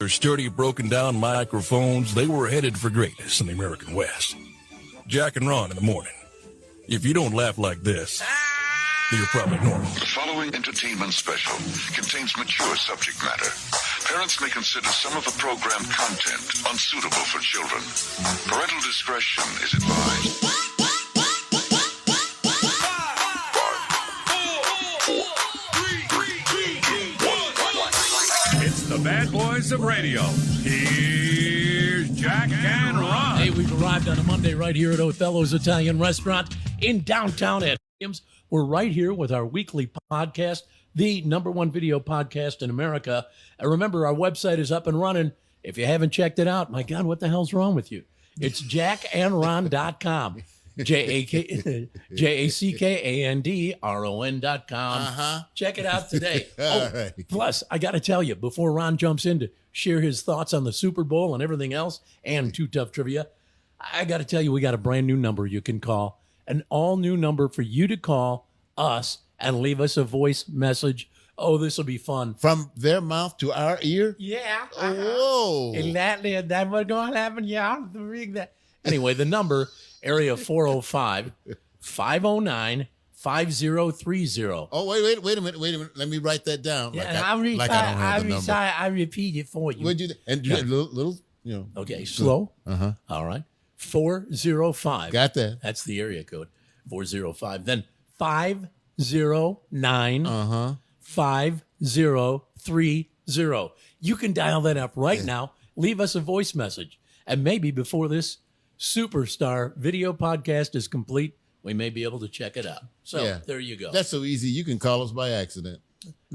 Their sturdy, broken-down microphones, they were headed for greatness in the American West. Jack and Ron in the morning. If you don't laugh like this, you're probably normal. The following entertainment special contains mature subject matter. Parents may consider some of the program content unsuitable for children. Parental discretion is advised. 5, 4, 3, 2, 1. It's the bad boys of radio. Here's Jack and Ron. Hey, we've arrived on a Monday right here at Othello's Italian Restaurant in downtown Ed. We're right here with our weekly podcast, the #1 video podcast in America. And remember, our website is up and running. If you haven't checked it out, my God, what the hell's wrong with you? It's jackandron.com. JACKANDRON.com. Check it out today. Plus, I got to tell you, before Ron jumps in to share his thoughts on the Super Bowl and everything else and Too Tough Trivia, I got to tell you, we got a brand new number you can call. An all-new number for you to call us and leave us a voice message. Oh, this will be fun. From their mouth to our ear? Yeah. Whoa. Exactly. That's what's going to happen. Yeah. Anyway, the number, area 405-509-5030. Oh, wait a minute. Let me write that down. Yeah, I don't have the number. I repeat it for you. Would you? And Yeah. little, you know. Okay, slow. All right. 405. Got that. That's the area code. 405. Then 509 5030. You can dial that up right now. Leave us a voice message. And maybe before this superstar video podcast is complete, we may be able to check it out. So there you go. That's so easy. You can call us by accident.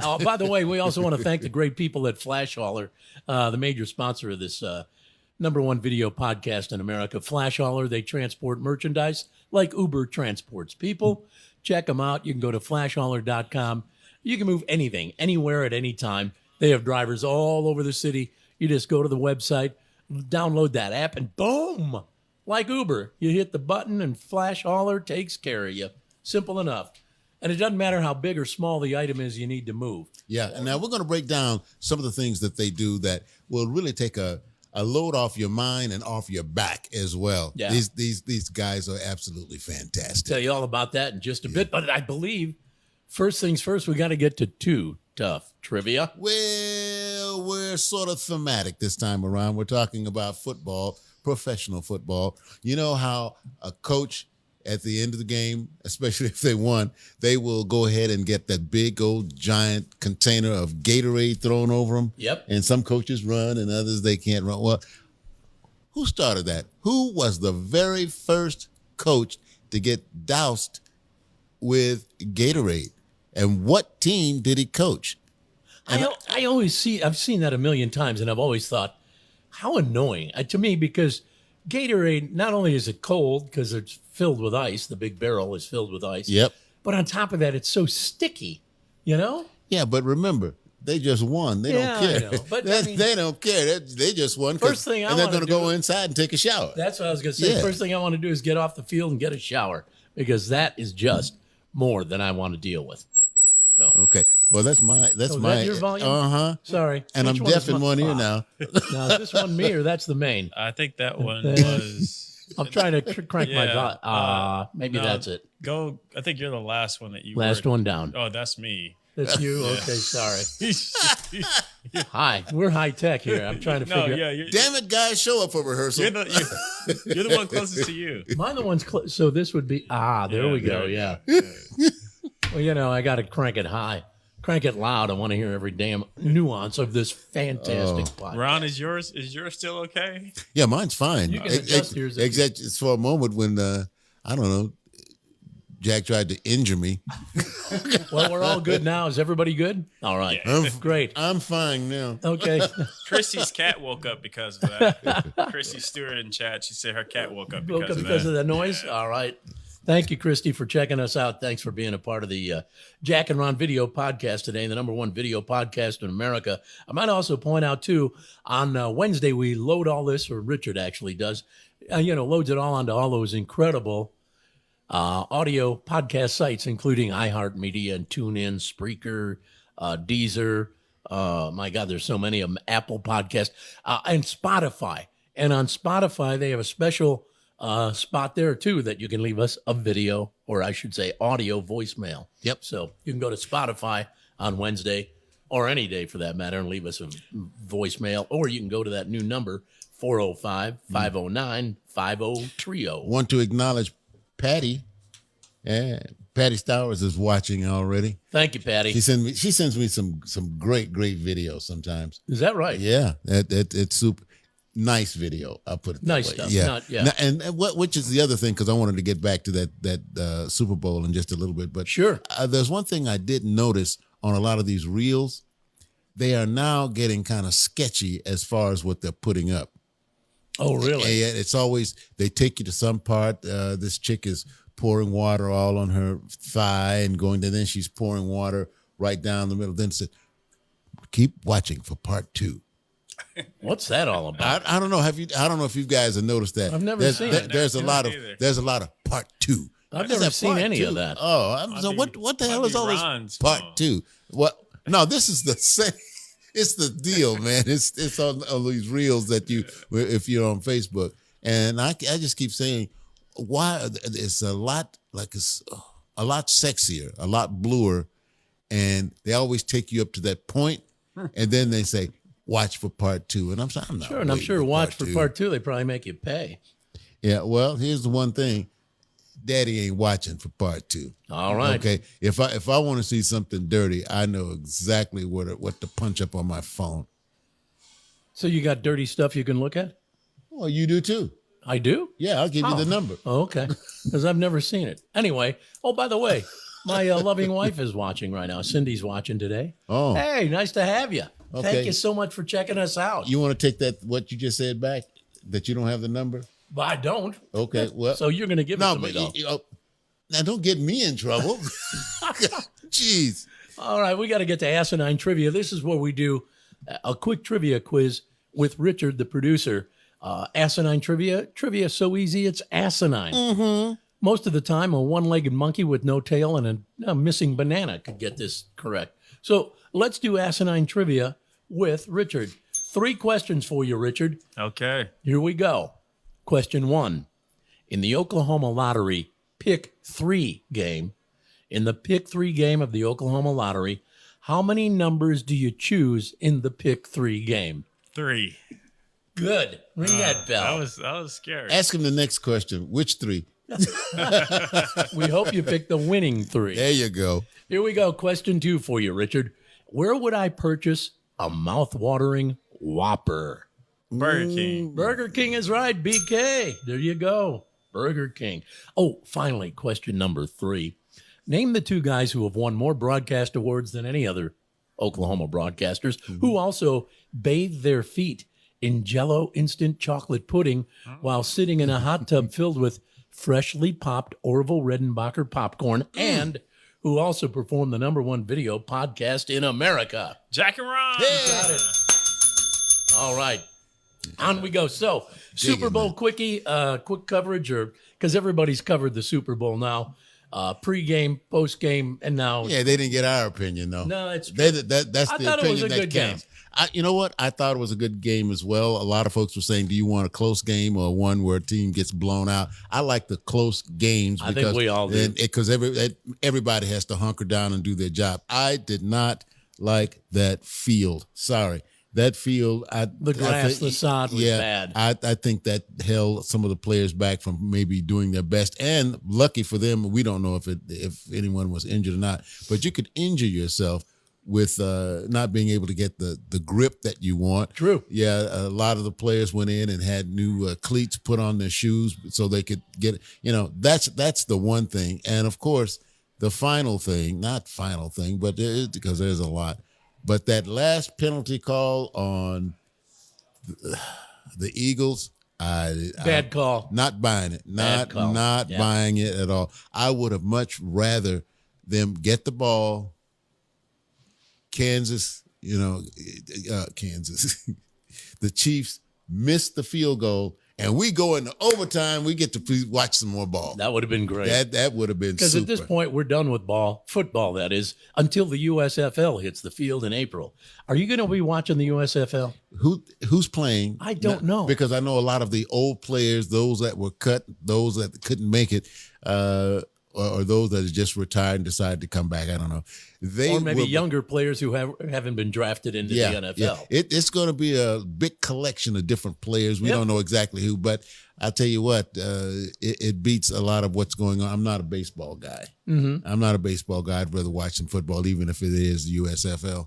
Oh, by the way, we also want to thank the great people at Flasholr, the major sponsor of this #1 video podcast in America. Flasholr, they transport merchandise like Uber transports people. Check them out. You can go to flasholr.com. You can move anything, anywhere at any time. They have drivers all over the city. You just go to the website, download that app, and boom, like Uber, you hit the button and Flasholr takes care of you. Simple enough. And it doesn't matter how big or small the item is you need to move. Yeah, and now we're going to break down some of the things that they do that will really take a load off your mind and off your back as well. Yeah. These guys are absolutely fantastic. Tell you all about that in just a bit, but I believe first things first, we got to get to Too Tough Trivia. Well, we're sort of thematic this time around. We're talking about football, professional football. You know how a coach at the end of the game, especially if they won, they will go ahead and get that big old giant container of Gatorade thrown over them. Yep. And some coaches run and others they can't run. Well, who started that? Who was the very first coach to get doused with Gatorade? And what team did he coach? And I always I've seen that a million times, and I've always thought, how annoying to me, because Gatorade, not only is it cold because it's filled with ice, the big barrel is filled with ice. Yep. But on top of that, it's so sticky, you know? Yeah, but remember, they just won. They don't care. I know. But they don't care. They just won. First thing and they're going to go inside and take a shower. That's what I was going to say. Yeah. First thing I want to do is get off the field and get a shower, because that is just more than I want to deal with. So. Okay. Well, that's my. Is that your volume? Sorry. And Which I'm one deaf is in one ear now. Now, is this one me or that's the main? I think that one was. I'm trying to crank my volume. Maybe no, that's it. Go. I think you're the last one that you. Last one down. Oh, that's me. That's you? Okay, sorry. Hi. We're high tech here. I'm trying to figure out. Damn it, guys, show up for rehearsal. You're the one closest to you. Mine the one's so this would be there we go. Yeah. Well, you know, I got to crank it high. Crank it loud. I want to hear every damn nuance of this fantastic podcast. Ron, is yours still okay? Yeah, mine's fine. You can adjust yours. Exactly. It's for a moment when I don't know, Jack tried to injure me. Well, we're all good now. Is everybody good? All right. Yeah. Great. I'm fine now. Okay. Christy's cat woke up because of that. Christy Stewart in chat, she said her cat woke up because of the noise? Yeah. All right. Thank you, Christy, for checking us out. Thanks for being a part of the Jack and Ron video podcast today, the #1 video podcast in America. I might also point out, too, on Wednesday, we load all this, or Richard actually does, loads it all onto all those incredible audio podcast sites, including iHeartMedia and TuneIn, Spreaker, Deezer, My God, there's so many of them. Apple Podcast and Spotify. And on Spotify, they have a special spot there too that you can leave us a video, or I should say audio voicemail. Yep. So you can go to Spotify on Wednesday or any day for that matter and leave us a voicemail, or you can go to that new number, 405-509-5030. Want to acknowledge Patty. Yeah, Patty Stowers is watching already. Thank you, Patty. She sends me some great videos sometimes. Is that right? Yeah, it's super nice video. I'll put it that Nice way. stuff. Yeah, Yeah. And which is the other thing, because I wanted to get back to that Super Bowl in just a little bit. But Sure. There's one thing I did notice on a lot of these reels. They are now getting kind of sketchy as far as what they're putting up. Oh, really? And it's always, they take you to some part. This chick is pouring water all on her thigh and going to, then she's pouring water right down the middle. Then said, keep watching for part 2. What's that all about? I don't know. I don't know if you guys have noticed that. I've never seen it. There's a lot of either. part 2. I've What is never that, seen part any 2? of that. Oh, so what the hell is all this Ron's part phone. 2? What? No, this is the same. It's the deal, man. It's on these reels that if you're on Facebook, and I just keep saying, why it's a lot sexier, a lot bluer, and they always take you up to that point, and then they say, watch for part 2, and I'm not Sure, and I'm waiting sure watch for two. part 2. They probably make you pay. Yeah, well, here's the one thing. Daddy ain't watching for part 2. All right. Okay. If I want to see something dirty, I know exactly what to punch up on my phone. So you got dirty stuff you can look at? Well, you do too. I do? Yeah, I'll give you the number. Oh, okay. Because I've never seen it. Anyway, oh, by the way, my loving wife is watching right now. Cindy's watching today. Oh. Hey, nice to have you. Okay. Thank you so much for checking us out. You want to take what you just said back? That you don't have the number? But I don't. Okay. Well, So you're going to give it no, to me, but though. now don't get me in trouble. Jeez. All right, we got to get to Asinine Trivia. This is where we do a quick trivia quiz with Richard, the producer. Asinine Trivia. Trivia is so easy, it's asinine. Mm-hmm. Most of the time, a one-legged monkey with no tail and a missing banana could get this correct. So let's do Asinine Trivia with Richard. 3 questions for you, Richard. Okay. Here we go. Question 1. In the Oklahoma Lottery Pick 3 game, in the Pick 3 game of the Oklahoma Lottery, how many numbers do you choose in the Pick 3 game? 3. Good. Ring that bell. That was scary. Ask him the next question. Which 3? We hope you pick the winning 3. There you go. Here we go. Question 2 for you, Richard. Where would I purchase a mouth-watering Whopper? Burger King. Burger King is right, BK. There you go. Burger King. Oh, finally, question number 3. Name the 2 guys who have won more broadcast awards than any other Oklahoma broadcasters, who also bathe their feet in Jell-O instant chocolate pudding while sitting in a hot tub filled with freshly popped Orville Redenbacher popcorn, and who also performed the #1 video podcast in America. Jack and Ron. Got it. All right. On we go. So, Super Bowl quickie, quick coverage, or because everybody's covered the Super Bowl now, pre-game, post-game, and now. Yeah, they didn't get our opinion though. No, it's that's I the thought it was opinion a that good game. counts. You know what? I thought it was a good game as well. A lot of folks were saying, "Do you want a close game or one where a team gets blown out?" I like the close games. I think we all do. Because everybody has to hunker down and do their job. I did not like that field. Sorry. That field, The sod was bad. I think that held some of the players back from maybe doing their best. And lucky for them, we don't know if anyone was injured or not. But you could injure yourself with not being able to get the grip that you want. True. Yeah, a lot of the players went in and had new cleats put on their shoes so they could get. That's the one thing. And of course, the final thing, not final thing, but because there's a lot. But that last penalty call on the Eagles, Bad call. Not buying it. Bad call. Not buying it at all. I would have much rather them get the ball. Kansas, Kansas. The Chiefs missed the field goal and we go into overtime, we get to watch some more ball. That would have been great. That would have been Because super. at this point, we're done with football, that is, until the USFL hits the field in April. Are you going to be watching the USFL? Who's playing? I don't know. Because I know a lot of the old players, those that were cut, those that couldn't make it, or those that just retired and decided to come back. I don't know. Or maybe younger players who haven't been drafted into the NFL. Yeah. It's going to be a big collection of different players. We don't know exactly who, but I'll tell you what, it beats a lot of what's going on. I'm not a baseball guy. Mm-hmm. I'm not a baseball guy. I'd rather watch some football, even if it is the USFL.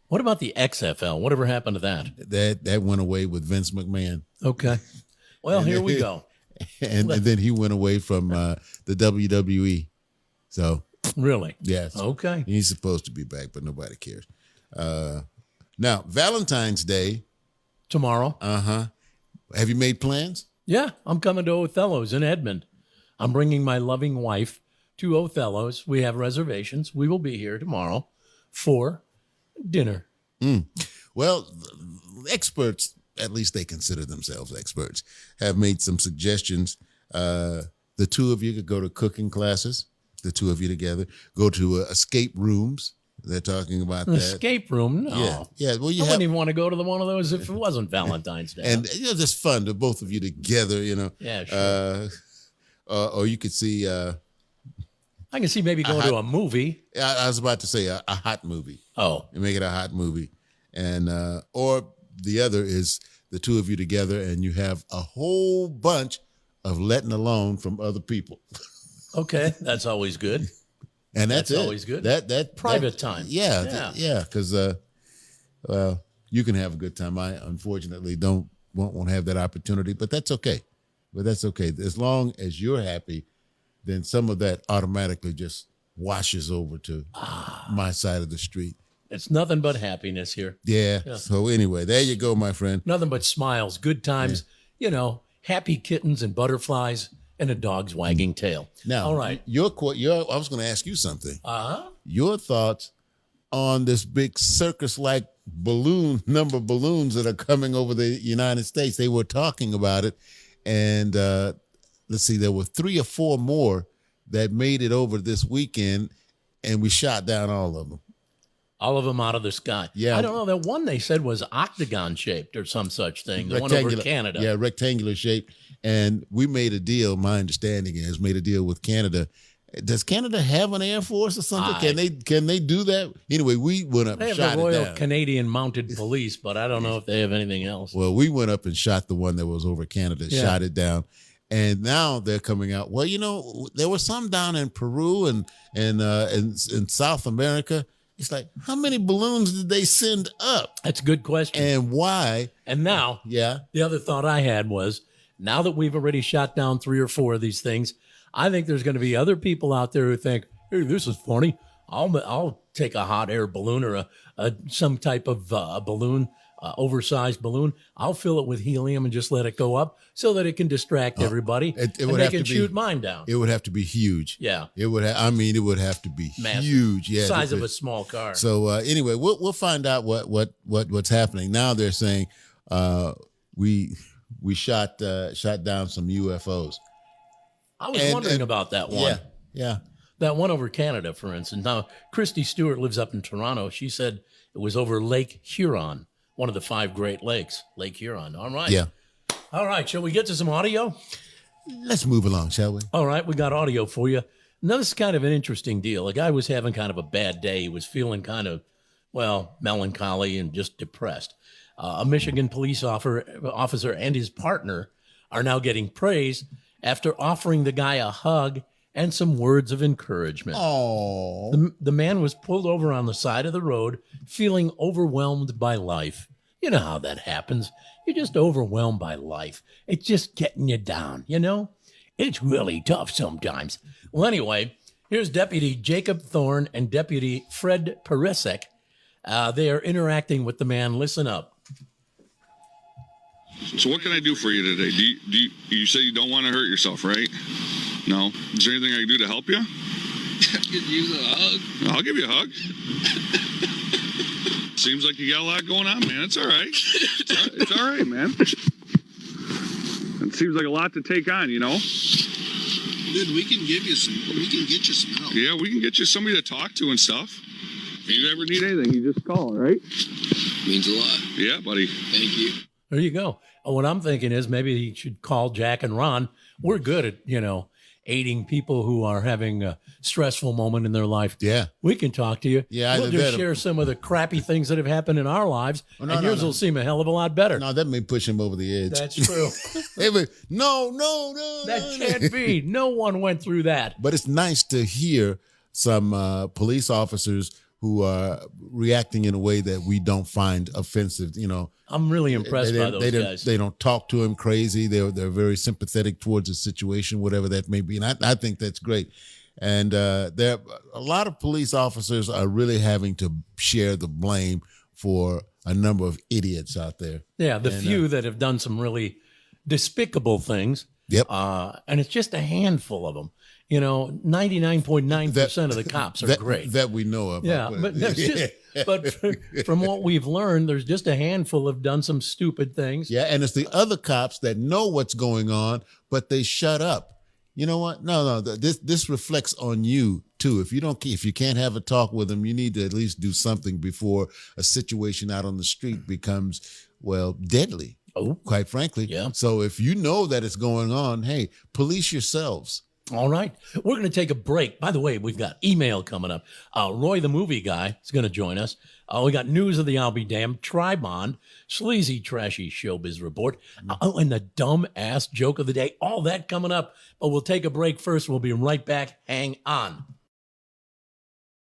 What about the XFL? Whatever happened to that? That went away with Vince McMahon. Okay. Well, here we go. And then he went away from the WWE. So really, yes, okay, he's supposed to be back, but nobody cares. Now Valentine's Day tomorrow. Have you made plans? Yeah, I'm coming to Othello's in Edmond. I'm bringing my loving wife to Othello's. We have reservations. We will be here tomorrow for dinner. Well, experts, at least they consider themselves experts, have made some suggestions. The two of you could go to cooking classes, the two of you together, go to escape rooms. They're talking about An that. escape room? No. Yeah. Well, I wouldn't even want to go to one of those if it wasn't Valentine's Day. And just fun to both of you together, Yeah, sure. Or you could see. I can see maybe going to a movie. I was about to say a hot movie. Oh. And make it a hot movie. And or the other is the two of you together and you have a whole bunch of letting alone from other people. Okay, that's always good. And that's always good. That private time. Yeah. Because well, you can have a good time. I unfortunately won't have that opportunity, but that's okay. As long as you're happy, then some of that automatically just washes over to my side of the street. It's nothing but happiness here. Yeah. So anyway, there you go, my friend. Nothing but smiles, good times, happy kittens and butterflies and a dog's wagging tail. Now, all right. I was going to ask you something. Your thoughts on this big circus-like number of balloons that are coming over the United States. They were talking about it, and let's see, there were 3 or 4 more that made it over this weekend, and we shot down all of them. All of them out of the sky. Yeah. I don't know. That one they said was octagon shaped or some such thing. The one over Canada. Yeah, rectangular shape. And we made a deal. My understanding is made a deal with Canada. Does Canada have an Air Force or something? Can they do that? Anyway, we went up and shot it down. They have the Royal Canadian Mounted Police, but I don't know if they have anything else. Well, we went up and shot the one that was over Canada, shot it down. And now they're coming out. Well, there were some down in Peru and in South America. It's like, how many balloons did they send up? That's a good question. And why? And now, the other thought I had was, now that we've already shot down 3 or 4 of these things, I think there's going to be other people out there who think, hey, this is funny. I'll take a hot air balloon or some type of balloon, oversized balloon. I'll fill it with helium and just let it go up so that it can distract everybody and they can shoot mine down. It would have to be huge. Yeah. It would have to be massive. Huge. Yeah. Size of a small car. So anyway, we'll find out what's happening. Now they're saying we shot down some UFOs. I was wondering about that one. Yeah. That one over Canada, for instance. Now, Christy Stewart lives up in Toronto. She said it was over Lake Huron, one of the 5 Great Lakes, Lake Huron. All right. Yeah. All right. Shall we get to some audio? Let's move along, shall we? All right. We got audio for you. Now, this is kind of an interesting deal. A guy was having kind of a bad day. He was feeling kind of, melancholy and just depressed. A Michigan police officer and his partner are now getting praise after offering the guy a hug and some words of encouragement. Oh. The man was pulled over on the side of the road, feeling overwhelmed by life. You know how that happens. You're just overwhelmed by life. It's just getting you down, It's really tough sometimes. Well, anyway, here's Deputy Jacob Thorne and Deputy Fred Perisek. They are interacting with the man. Listen up. So what can I do for you today? You say you don't want to hurt yourself, right? No. Is there anything I can do to help you? I could use a hug. I'll give you a hug. Seems like you got a lot going on, man. It's all right. It's all right, man. It seems like a lot to take on, you know? Dude, we can get you some help. Yeah, we can get you somebody to talk to and stuff. If you ever need anything, you just call, all right? Means a lot. Yeah, buddy. Thank you. There you go. What I'm thinking is maybe he should call Jack and Ron. We're good at, aiding people who are having a stressful moment in their life. Yeah. We can talk to you. Yeah, We'll either just that or- share some of the crappy things that have happened in our lives, and yours will seem a hell of a lot better. No, that may push him over the edge. That's true. No. That can't be. No one went through that. But it's nice to hear some police officers who are reacting in a way that we don't find offensive. I'm really impressed by those guys. They don't talk to him crazy. They're very sympathetic towards the situation, whatever that may be. And I think that's great. And there a lot of police officers are really having to share the blame for a number of idiots out there. Yeah, the few that have done some really despicable things. Yep. And it's just a handful of them. 99.9% of the cops are great. That we know of. Yeah, but there's just, but from what we've learned, there's just a handful have done some stupid things. Yeah, and it's the other cops that know what's going on, but they shut up. You know what? No. This reflects on you too. If you can't have a talk with them, you need to at least do something before a situation out on the street becomes, deadly. Oh, quite frankly. Yeah. So if you know that it's going on, hey, police yourselves. All right. We're going to take a break. By the way, we've got email coming up. Roy, the movie guy, is going to join us. We got news of the I'll Be Damned, Tribond, Sleezy, Trashy Showbiz Report, and the dumb ass joke of the day. All that coming up. But we'll take a break first. We'll be right back. Hang on.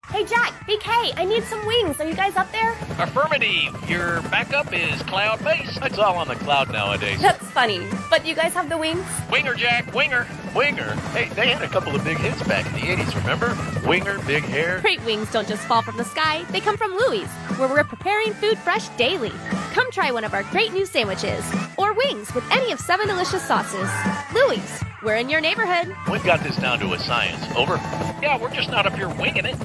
Hey, Jack, BK, I need some wings. Are you guys up there? Affirmative. Your backup is cloud-based. It's all on the cloud nowadays. That's funny. But you guys have the wings? Winger, Jack, winger. Winger. Hey, they had a couple of big hits back in the 80s, remember? Winger, big hair. Great wings don't just fall from the sky. They come from Louie's, where we're preparing food fresh daily. Come try one of our great new sandwiches. Or wings with any of 7 delicious sauces. Louie's, we're in your neighborhood. We've got this down to a science. Over. Yeah, we're just not up here winging it.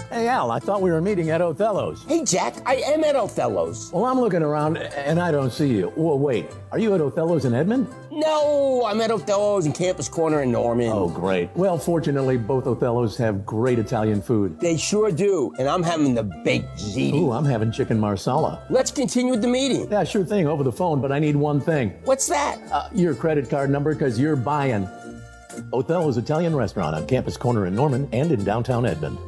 Hey, Al, I thought we were meeting at Othello's. Hey, Jack, I am at Othello's. Well, I'm looking around and I don't see you. Well, wait, are you at Othello's in Edmond? No, I'm at Othello's in Campus Corner in Norman. Oh, great. Well, fortunately, both Othello's have great Italian food. They sure do, and I'm having the baked ziti. Ooh, I'm having chicken marsala. Let's continue with the meeting. Yeah, sure thing, over the phone, but I need one thing. What's that? Your credit card number, because you're buying. Othello's Italian Restaurant on Campus Corner in Norman and in downtown Edmond.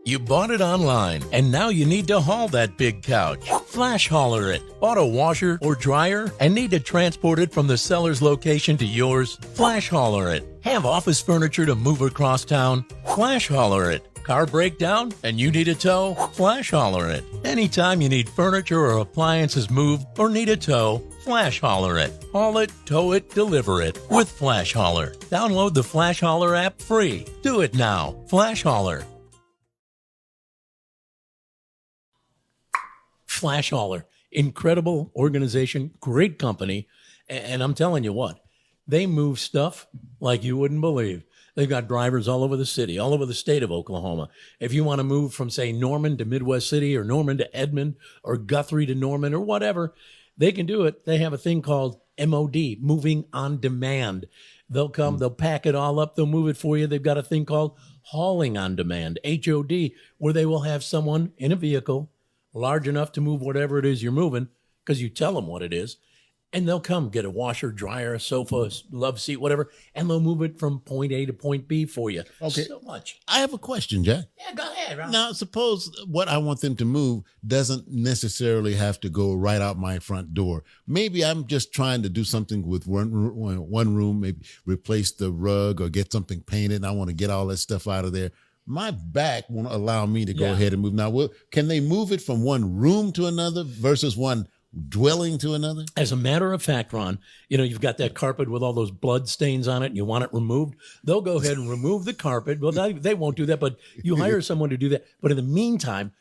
You bought it online, and now you need to haul that big couch. Flasholr it. Bought a washer or dryer and need to transport it from the seller's location to yours? Flasholr it. Have office furniture to move across town? Flasholr it. Car breakdown and you need a tow? Flasholr it. Anytime you need furniture or appliances moved or need a tow, Flasholr it. Haul it, tow it, deliver it with Flasholr. Download the Flasholr app free. Do it now. Flasholr. Flasholr, incredible organization, great company, and I'm telling you what, they move stuff like you wouldn't believe. They've got drivers all over the city, all over the state of Oklahoma. If you want to move from, say, Norman to Midwest City or Norman to Edmond or Guthrie to Norman or whatever, they can do it. They have a thing called MOD, Moving on Demand. They'll come, they'll pack it all up, they'll move it for you. They've got a thing called Hauling on Demand, HOD, where they will have someone in a vehicle large enough to move whatever it is you're moving, because you tell them what it is, and they'll come get a washer, dryer, a sofa, love seat, whatever, and they'll move it from point A to point B for you. Okay. So much. I have a question, Jack. Yeah, go ahead, Ron. Now, suppose what I want them to move doesn't necessarily have to go right out my front door. Maybe I'm just trying to do something with one room, maybe replace the rug or get something painted, and I want to get all that stuff out of there. My back won't allow me to go ahead and move. Now, can they move it from one room to another versus one dwelling to another? As a matter of fact, Ron, you've got that carpet with all those blood stains on it and you want it removed. They'll go ahead and remove the carpet. Well, they won't do that, but you hire someone to do that. But in the meantime,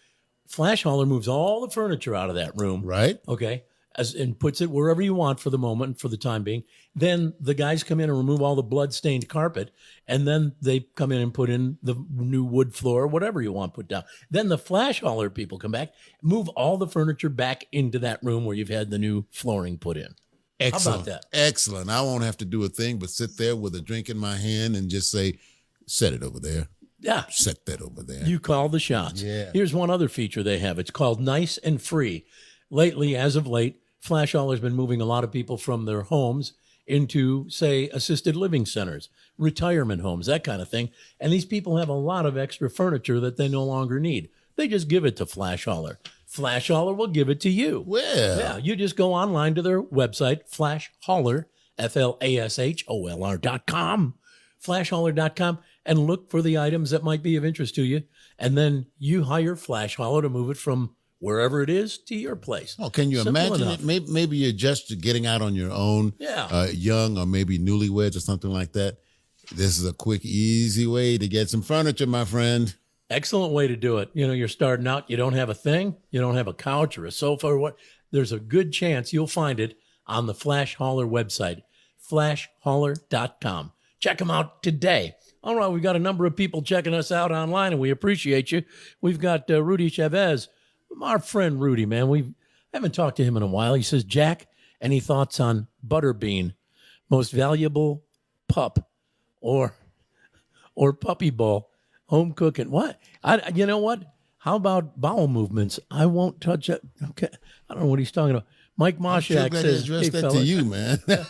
Flasholr moves all the furniture out of that room. Right. Okay. and puts it wherever you want for the moment, for the time being. Then the guys come in and remove all the blood-stained carpet, and then they come in and put in the new wood floor, whatever you want put down. Then the flash hauler people come back, move all the furniture back into that room where you've had the new flooring put in. Excellent. How about that? Excellent. I won't have to do a thing but sit there with a drink in my hand and just say, set it over there. Yeah. Set that over there. You call the shots. Yeah. Here's one other feature they have. It's called Nice and Free. Lately, as of late, Flasholr has been moving a lot of people from their homes into, say, assisted living centers, retirement homes, that kind of thing. And these people have a lot of extra furniture that they no longer need. They just give it to Flasholr. Flasholr will give it to you. Well. Yeah, you just go online to their website, Flasholr, FLASHOLR.com, Flasholr.com, and look for the items that might be of interest to you. And then you hire Flasholr to move it from wherever it is to your place. Oh, can you Simple imagine enough. it? Maybe you're just getting out on your own, young or maybe newlyweds or something like that. This is a quick, easy way to get some furniture, my friend. Excellent way to do it. You know, you're starting out, you don't have a thing, you don't have a couch or a sofa or what. There's a good chance you'll find it on the Flasholr website, Flasholr.com. Check them out today. All right, we've got a number of people checking us out online, and we appreciate you. We've got Rudy Chavez, our friend Rudy, man. We haven't talked to him in a while. He says, Jack, any thoughts on Butterbean, most valuable pup or puppy bowl, home cooking? What? You know what? How about bowel movements? I won't touch it. Okay, I don't know what he's talking about. Mike Moshak says, address that fellas. to you, man. I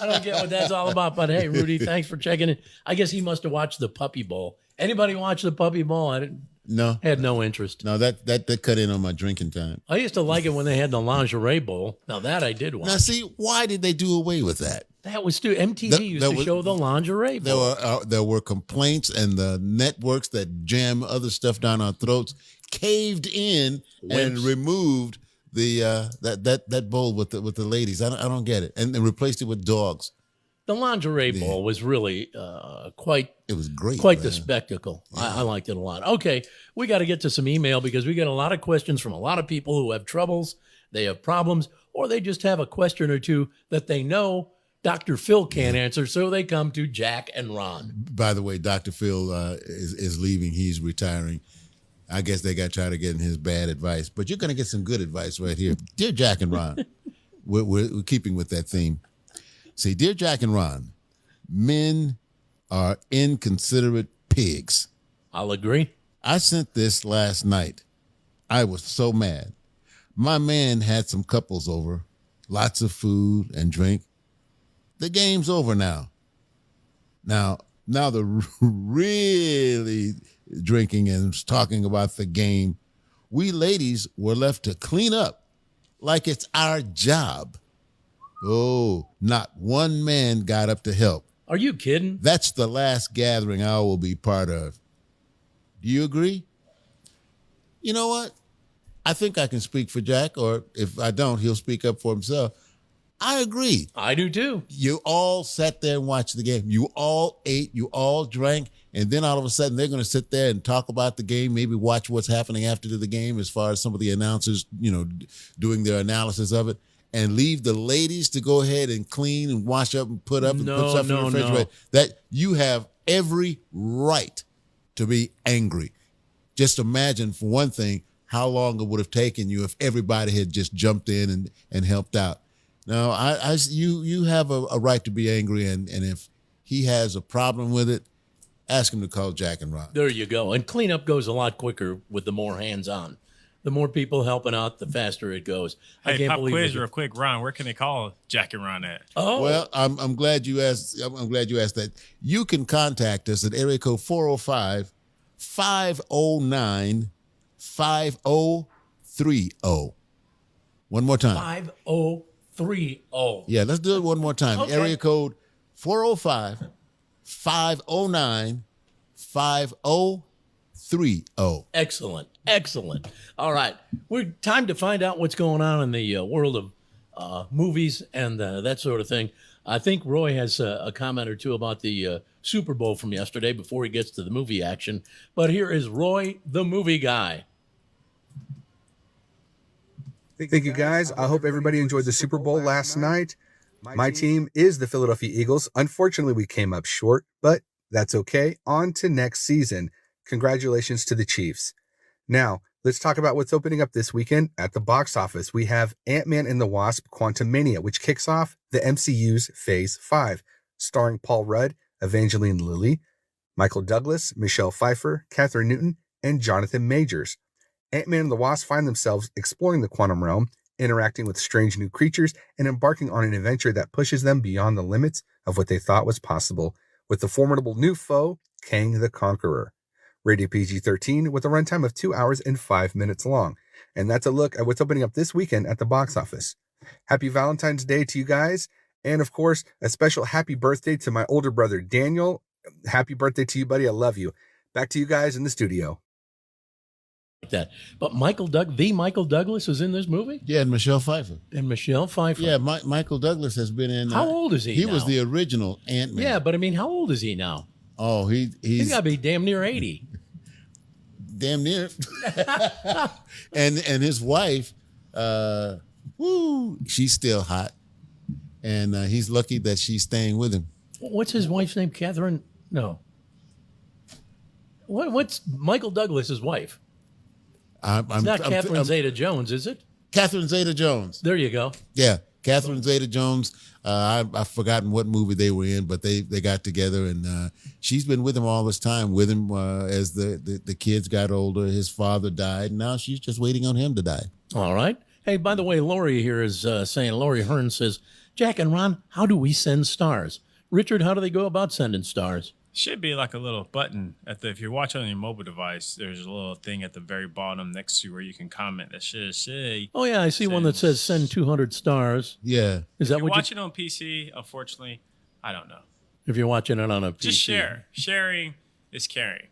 don't get what that's all about, but hey, Rudy, thanks for checking in. I guess he must have watched the Puppy Bowl. Anybody watch the Puppy Bowl? I didn't. No. Had no interest. No, that cut in on my drinking time. I used to like it when they had the lingerie bowl. Now that I did watch. Now, see, why did they do away with that? That was MTV used to show the lingerie bowl. There were complaints, and the networks that jam other stuff down our throats caved in and removed the that bowl with the ladies. I don't get it, and they replaced it with dogs. The lingerie bowl was really quite. It was great. Quite the spectacle. Yeah. I liked it a lot. Okay, we got to get to some email because we get a lot of questions from a lot of people who have troubles, they have problems, or they just have a question or two that they know Dr. Phil can't answer, so they come to Jack and Ron. By the way, Dr. Phil is leaving. He's retiring. I guess they got tired of getting his bad advice, but you're going to get some good advice right here. Dear Jack and Ron, we're keeping with that theme. See, dear Jack and Ron, men are inconsiderate pigs. I'll agree. I sent this last night. I was so mad. My man had some couples over, lots of food and drink. The game's over now. Now the really drinking and talking about the game. We ladies were left to clean up like it's our job. Oh, not one man got up to help. Are you kidding? That's the last gathering I will be part of. Do you agree? You know what? I think I can speak for Jack, or if I don't, he'll speak up for himself. I agree. I do too. You all sat there and watched the game. You all ate, you all drank, and then all of a sudden they're going to sit there and talk about the game, maybe watch what's happening after the game as far as some of the announcers, doing their analysis of it, and leave the ladies to go ahead and clean and wash up and put up and put stuff in the refrigerator. That you have every right to be angry. Just imagine, for one thing, how long it would have taken you if everybody had just jumped in and helped out. Now, you have a right to be angry, and if he has a problem with it, ask him to call Jack and Ron. There you go. And cleanup goes a lot quicker with the more hands-on. The more people helping out, the faster it goes. Hey, I can't pop believe quiz it. real quick, Ron. Where can they call Jack and Ron at? Oh, well, I'm glad you asked. I'm glad you asked that. You can contact us at area code 405-509-5030. One more time. 5030. Yeah, let's do it one more time. Okay. Area code 405-509-5030. Excellent. All right. We're time to find out what's going on in the world of movies and that sort of thing. I think Roy has a comment or two about the Super Bowl from yesterday before he gets to the movie action. But here is Roy, the movie guy. Thank you, guys. I hope everybody enjoyed the Super Bowl last night. My team is the Philadelphia Eagles. Unfortunately, we came up short, but that's okay. On to next season. Congratulations to the Chiefs. Now, let's talk about what's opening up this weekend at the box office. We have Ant-Man and the Wasp: Quantumania, which kicks off the MCU's Phase 5, starring Paul Rudd, Evangeline Lilly, Michael Douglas, Michelle Pfeiffer, Katherine Newton, and Jonathan Majors. Ant-Man and the Wasp find themselves exploring the quantum realm, interacting with strange new creatures, and embarking on an adventure that pushes them beyond the limits of what they thought was possible, with the formidable new foe, Kang the Conqueror. Rated PG-13 with a runtime of 2 hours and 5 minutes long. And that's a look at what's opening up this weekend at the box office. Happy Valentine's Day to you guys. And of course, a special happy birthday to my older brother, Daniel. Happy birthday to you, buddy. I love you. Back to you guys in the studio. That, but Michael Douglas is in this movie. Yeah, and Michelle Pfeiffer. Yeah, Michael Douglas has been in. How old is he? He now? was the original Ant-Man. Yeah, but I mean, how old is he now? Oh, he's got to be damn near 80. Damn near. and his wife, she's still hot, and he's lucky that she's staying with him. What's his wife's name? Catherine? No. What's Michael Douglas's wife? It's not Catherine Zeta-Jones, is it? Catherine Zeta-Jones. There you go. Yeah, Catherine Zeta-Jones. I've forgotten what movie they were in, but they got together, and she's been with him all this time, with him as the kids got older. His father died, and now she's just waiting on him to die. All right. Hey, by the way, Lori here is saying, Lori Hearn says, Jack and Ron, how do we send stars? Richard, how do they go about sending stars? Should be like a little button if you're watching on your mobile device, there's a little thing at the very bottom next to where you can comment that should say. Oh yeah, I see one that says send 200 stars. Yeah. Is that if you're what watching on PC? Unfortunately, I don't know. If you're watching it on a PC. Just share. Sharing is caring.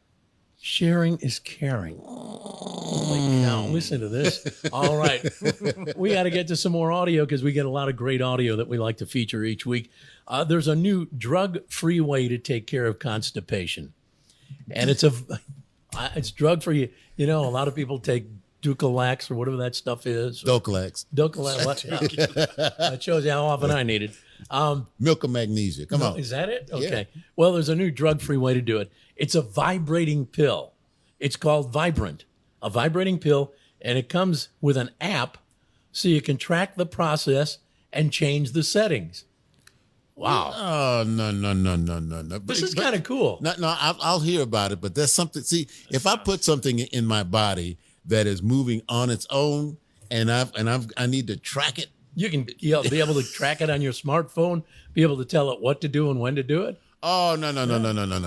Sharing is caring. Holy cow, listen to this. All right. We got to get to some more audio because we get a lot of great audio that we like to feature each week. There's a new drug-free way to take care of constipation. And it's drug-free. You know, a lot of people take Dulcolax or whatever that stuff is. Dulcolax. That shows you how often I need it. Milk of magnesia. Come on. Is that it? Okay. Yeah. Well, there's a new drug-free way to do it. It's a vibrating pill. It's called Vibrant, a vibrating pill, and it comes with an app so you can track the process and change the settings. Wow. Oh, no. This is kind of cool. No, I'll hear about it, but there's something. See, if I put something in my body that is moving on its own and I need to track it. You can be able to track it on your smartphone, be able to tell it what to do and when to do it. Oh, no.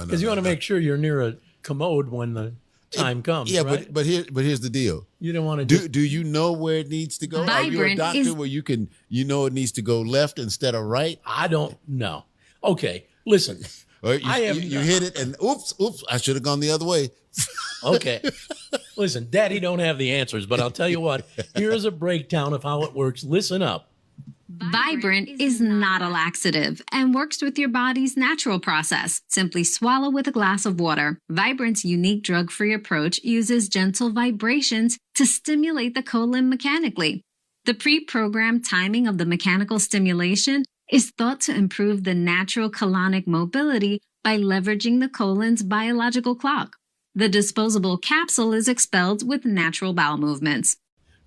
Because you want to make sure you're near a commode when the time comes. Yeah, right? but here's the deal. You don't want to do you know where it needs to go? Are you a doctor where you know it needs to go left instead of right? I don't know. Okay, listen. Or you hit it and oops, I should have gone the other way. Okay. Listen, Daddy don't have the answers, but I'll tell you what. Here's a breakdown of how it works. Listen up. Vibrant is not a laxative and works with your body's natural process. Simply swallow with a glass of water. Vibrant's unique drug-free approach uses gentle vibrations to stimulate the colon mechanically. The pre-programmed timing of the mechanical stimulation is thought to improve the natural colonic mobility by leveraging the colon's biological clock. The disposable capsule is expelled with natural bowel movements.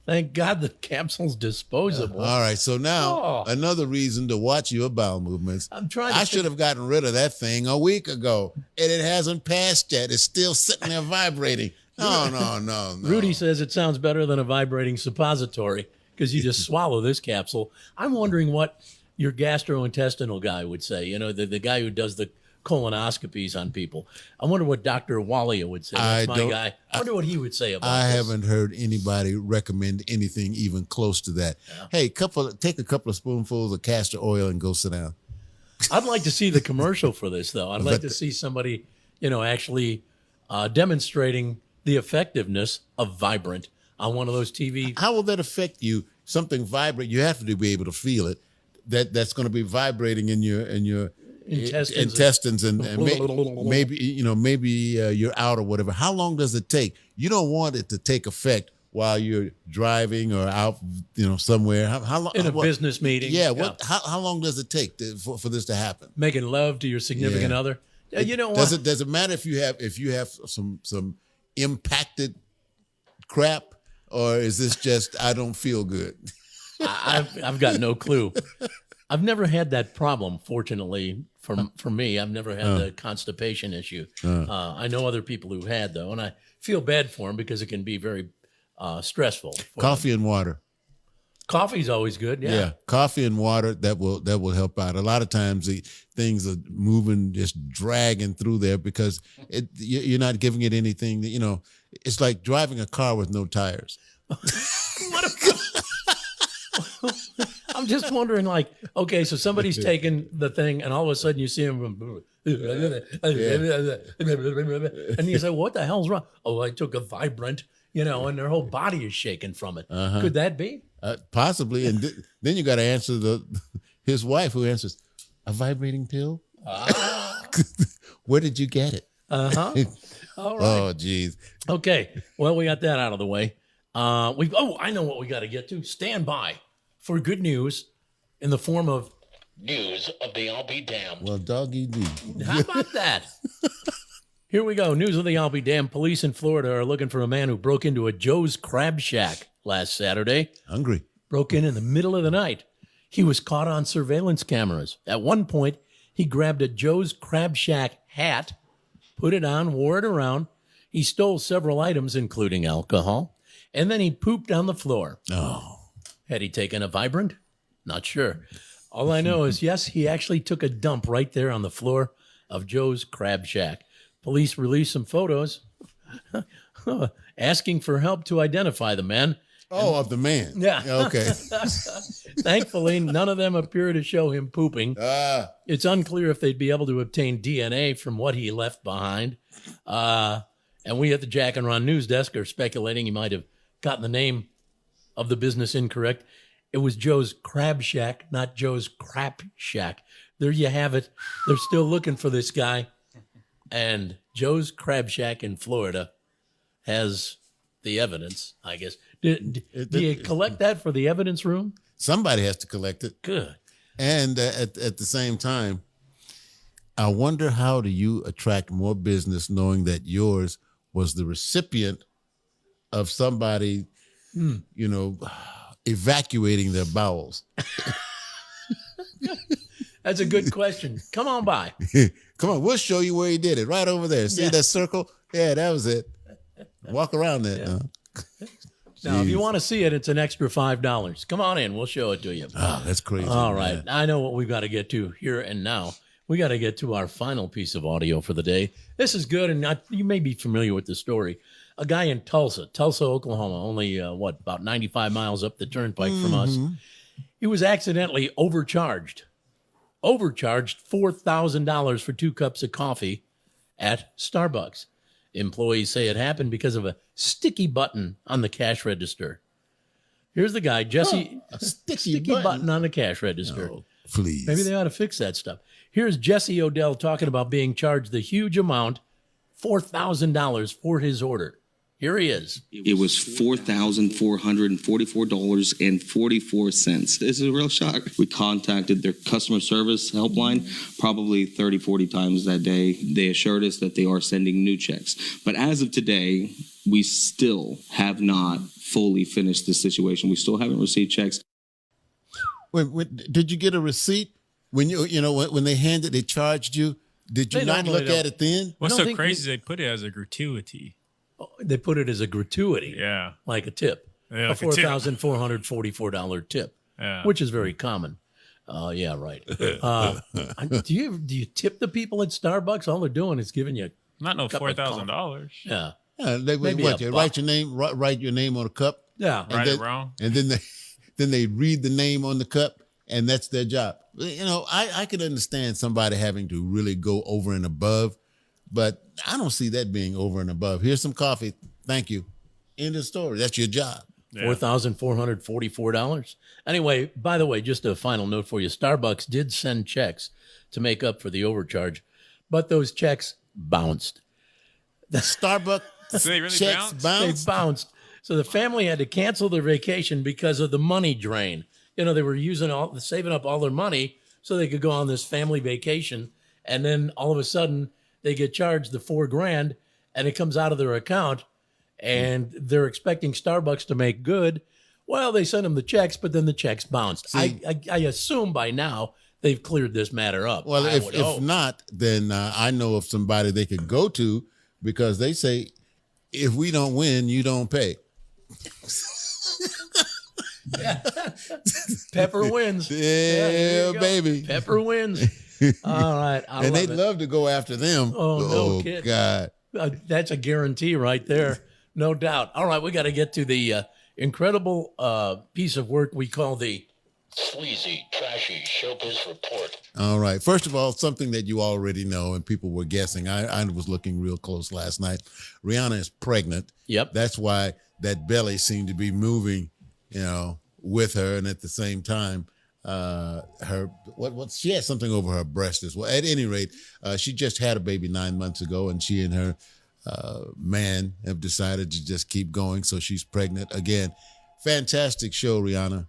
Thank God the capsule's disposable. All right, so now another reason to watch your bowel movements. I should have gotten rid of that thing a week ago, and it hasn't passed yet. It's still sitting there vibrating. No. Rudy says it sounds better than a vibrating suppository because you just swallow this capsule. I'm wondering what your gastrointestinal guy would say. You know, the guy who does the colonoscopies on people. I wonder what Dr. Walia would say. That's my guy. I wonder what he would say about this. I haven't heard anybody recommend anything even close to that. Yeah. Hey, take a couple of spoonfuls of castor oil and go sit down. I'd like to see the commercial for this, though. I'd like to see somebody, actually demonstrating the effectiveness of Vibrant on one of those TV. How will that affect you? Something vibrate, you have to be able to feel it. That's going to be vibrating in your intestines and maybe you're out or whatever. How long does it take? You don't want it to take effect while you're driving or out, somewhere? How long in a business meeting? Yeah. How long does it take for this to happen? Making love to your significant other. You know what? Does it matter if you have some impacted crap, or is this just I don't feel good? I've got no clue. I've never had that problem, fortunately, for me. I've never had the constipation issue. I know other people who had, though, and I feel bad for them because it can be very stressful. Coffee and water. Coffee's always good. Yeah, coffee and water that will help out. A lot of times things are moving, just dragging through there because you're not giving it anything. It's like driving a car with no tires. I'm just wondering, okay, so somebody's taking the thing, and all of a sudden you see him, and you say, "What the hell's wrong?" "Oh, I took a Vibrant," and their whole body is shaking from it. Could that be? Possibly, and then you got to answer his wife, who answers, "A vibrating pill? Where did you get it?" All right. Oh, geez. Okay. Well, we got that out of the way. I know what we got to get to. Stand by for good news in the form of news of the I'll Be Damned. Well, doggy doo. How about that? Here we go. News of the I'll Be Damned. Police in Florida are looking for a man who broke into a Joe's Crab Shack last Saturday. Hungry. Broke in the middle of the night. He was caught on surveillance cameras. At one point, he grabbed a Joe's Crab Shack hat, put it on, wore it around. He stole several items, including alcohol, and then he pooped on the floor. Oh. Had he taken a Vibrant? Not sure. All I know is, yes, he actually took a dump right there on the floor of Joe's Crab Shack. Police released some photos asking for help to identify the man. Oh, of the man. Yeah. Okay. Thankfully, none of them appear to show him pooping. It's unclear if they'd be able to obtain DNA from what he left behind. And we at the Jack and Ron news desk are speculating he might have gotten the name of the business incorrect. It was Joe's Crab Shack, not Joe's Crap Shack. There you have it. They're still looking for this guy. And Joe's Crab Shack in Florida has the evidence, I guess. Do you collect that for the evidence room? Somebody has to collect it. Good. And at the same time, I wonder, how do you attract more business knowing that yours was the recipient of somebody, evacuating their bowels? That's a good question. Come on by. Come on, we'll show you where he did it. Right over there. See that circle? Yeah, that was it. Walk around that. Yeah. Now, if you want to see it, it's an extra $5. Come on in. We'll show it to you. Oh, that's crazy. All right. I know what we've got to get to here and now. We got to get to our final piece of audio for the day. This is good, and you may be familiar with the story. A guy in Tulsa, Oklahoma, only, about 95 miles up the turnpike from us. He was accidentally overcharged $4,000 for 2 cups of coffee at Starbucks. Employees say it happened because of a sticky button on the cash register. Here's the guy, Jesse. A sticky button on the cash register. Oh, please. Maybe they ought to fix that stuff. Here's Jesse Odell talking about being charged the huge amount, $4,000 for his order. Here he is. It was $4,444.44. This is a real shock. We contacted their customer service helpline probably 30, 40 times that day. They assured us that they are sending new checks. But as of today, we still have not fully finished this situation. We still haven't received checks. Wait, did you get a receipt? When when they charged you, did you not look at it then? What's so crazy? They put it as a gratuity. They put it as a gratuity. Yeah. Like a tip. Yeah, a $4,444 tip. Yeah. Which is very common. Yeah, right. Do you tip the people at Starbucks? All they're doing is giving you not no $4,000. Yeah. They write your name, write your name on a cup. Yeah. Write it wrong. And then they read the name on the cup, and that's their job. I could understand somebody having to really go over and above, but I don't see that being over and above. Here's some coffee. Thank you. End of story. That's your job. Yeah. $4,444. Anyway, by the way, just a final note for you. Starbucks did send checks to make up for the overcharge, but those checks bounced. The Starbucks they really checks bounced? They bounced. So the family had to cancel their vacation because of the money drain. You know, they were saving up all their money so they could go on this family vacation. And then all of a sudden they get charged the $4,000 and it comes out of their account and they're expecting Starbucks to make good. Well, they sent them the checks, but then the checks bounced. I assume by now they've cleared this matter up. Well, if not, then I know of somebody they could go to because they say, if we don't win, you don't pay. Pepper wins. Yeah, baby. Pepper wins. All right. And they'd love to go after them. Oh, no kidding. God. That's a guarantee right there. No doubt. All right. We got to get to the incredible piece of work we call the Sleezy, Trashy Showbiz Report. All right. First of all, something that you already know and people were guessing. I was looking real close last night. Rihanna is pregnant. Yep. That's why that belly seemed to be moving, with her. And at the same time, she had something over her breast as well. At any rate, she just had a baby 9 months ago, and she and her man have decided to just keep going. So she's pregnant again. Fantastic show, Rihanna.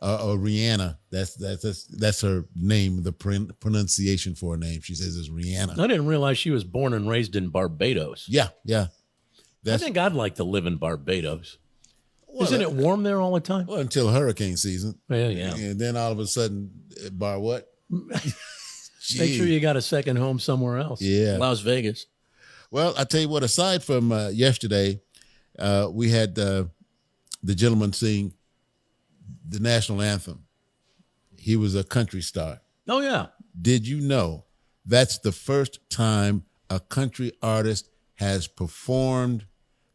Or Rihanna, that's her name, the pronunciation for her name. She says it's Rihanna. I didn't realize she was born and raised in Barbados. Yeah. I think I'd like to live in Barbados. Well, Isn't it warm there all the time? Well, until hurricane season. Yeah. And then all of a sudden, bar what? Make sure you got a second home somewhere else. Yeah. Las Vegas. Well, I tell you what, aside from yesterday, we had the gentleman sing the national anthem. He was a country star. Oh, yeah. Did you know that's the first time a country artist has performed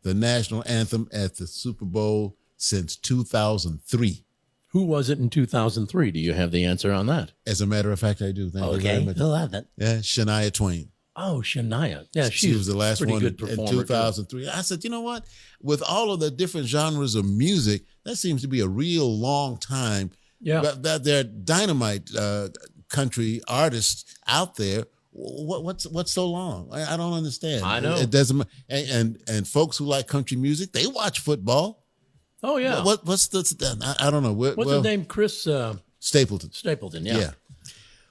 the national anthem at the Super Bowl since 2003? Who was it in 2003? Do you have the answer on that? As a matter of fact, I do. Thank you very much. I love it. Yeah, Shania Twain. Oh, Shania. Yeah, she was the last one in 2003. Too. I said, you know what? With all of the different genres of music, that seems to be a real long time. Yeah. But there are dynamite country artists out there. What's so long? I don't understand. I know. It doesn't. And folks who like country music, they watch football. Oh yeah. What's the? I don't know. What's his name? Chris Stapleton. Stapleton. Yeah.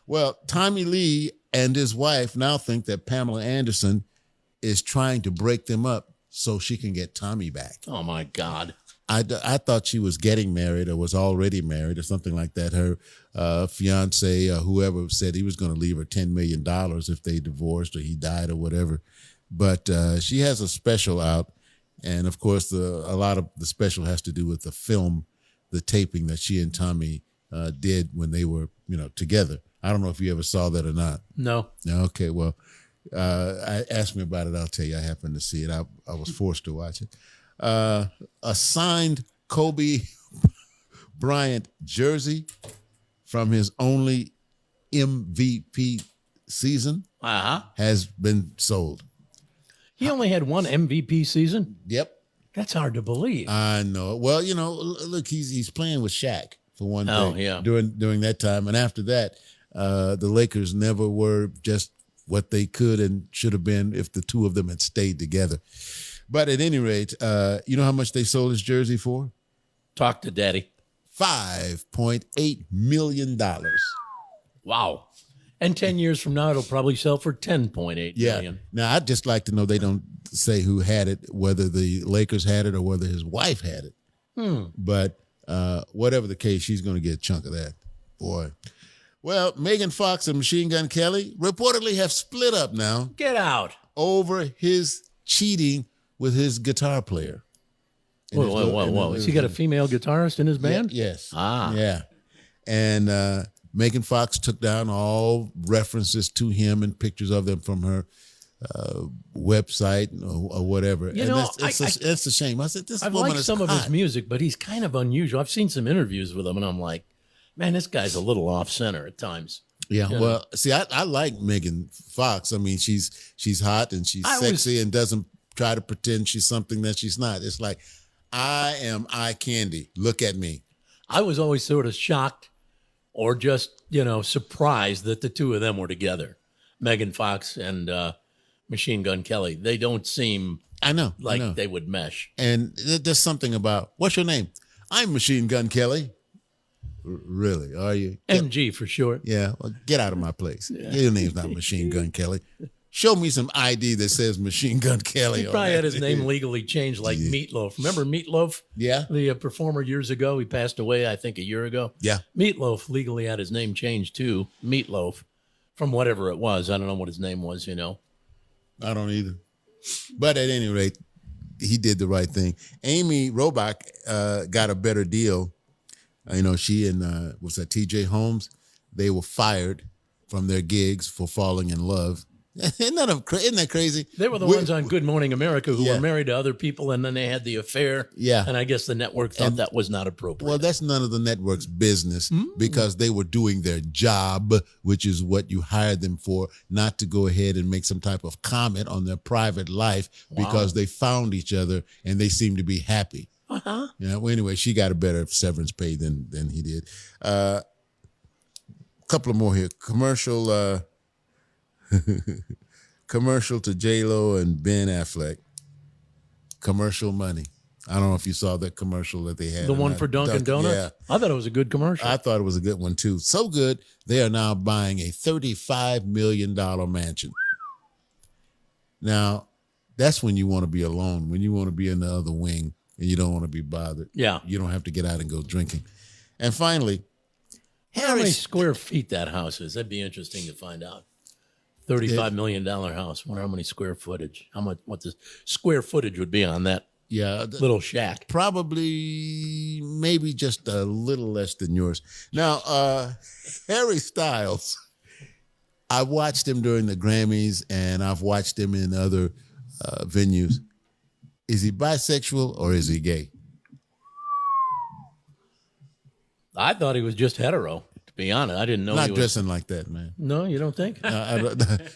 Well, Tommy Lee and his wife now think that Pamela Anderson is trying to break them up so she can get Tommy back. Oh my God. I thought she was getting married or was already married or something like that. Her fiance, whoever, said he was going to leave her $10 million if they divorced or he died or whatever. But she has a special out. And, of course, a lot of the special has to do with the film, the taping that she and Tommy did when they were, together. I don't know if you ever saw that or not. No. Okay, well, ask me about it. I'll tell you. I happened to see it. I was forced to watch it. A signed Kobe Bryant jersey from his only MVP season has been sold. He only had one MVP season? Yep. That's hard to believe. I know. Well, look, he's playing with Shaq for one thing. Oh, yeah. During that time. And after that, the Lakers never were just what they could and should have been if the two of them had stayed together. But at any rate, you know how much they sold his jersey for? Talk to Daddy. $5.8 million. Wow. And 10 years from now, it'll probably sell for $10.8 million. Now, I'd just like to know, they don't say who had it, whether the Lakers had it or whether his wife had it. But whatever the case, she's going to get a chunk of that. Boy. Well, Megan Fox and Machine Gun Kelly reportedly have split up now. Get out. Over his cheating with his guitar player. Whoa. Has he got a female guitarist in his band? Yes. Yeah. And Megan Fox took down all references to him and pictures of them from her website or whatever. That's a shame. I said, I've liked some of his music, but he's kind of unusual. I've seen some interviews with him, and I'm like, man, this guy's a little off center at times. Yeah, well, see, I like Megan Fox. I mean, she's hot and she's sexy and doesn't try to pretend she's something that she's not. It's like, I am eye candy. Look at me. I was always sort of shocked or just, surprised that the two of them were together, Megan Fox and Machine Gun Kelly. They don't seem I know. They would mesh. And there's something about, what's your name? I'm Machine Gun Kelly. Really? Are you? MG for short. Yeah. Well, get out of my place. Your name's not Machine Gun Kelly. Show me some ID that says Machine Gun Kelly. He probably had his name legally changed like Meatloaf. Remember Meatloaf? Yeah. The performer years ago. He passed away, I think, a year ago. Yeah. Meatloaf legally had his name changed too. Meatloaf from whatever it was. I don't know what his name was, I don't either. But at any rate, he did the right thing. Amy Robach got a better deal. She and was that TJ Holmes? They were fired from their gigs for falling in love. Isn't that crazy? They were the ones on Good Morning America who were married to other people, and then they had the affair. Yeah. And I guess the network thought that was not appropriate. Well, that's none of the network's business because they were doing their job, which is what you hired them for, not to go ahead and make some type of comment on their private life because they found each other and they seemed to be happy. Uh-huh. Well, anyway, she got a better severance pay than he did. A couple of more here. Commercial to J-Lo and Ben Affleck. Commercial money. I don't know if you saw that commercial that they had. The one for Dunkin' Donuts? Yeah. I thought it was a good commercial. I thought it was a good one, too. So good, they are now buying a $35 million mansion. Now, that's when you want to be alone, when you want to be in the other wing and you don't want to be bothered. Yeah. You don't have to get out and go drinking. And finally, how many square feet that house is? That'd be interesting to find out. $35 million house. Wonder how many square footage. What the square footage would be on that little shack. Probably maybe just a little less than yours. Now, Harry Styles, I watched him during the Grammys and I've watched him in other venues. Is he bisexual or is he gay? I thought he was just hetero. To be honest, I didn't know. Not he was dressing like that, man. No, you don't think?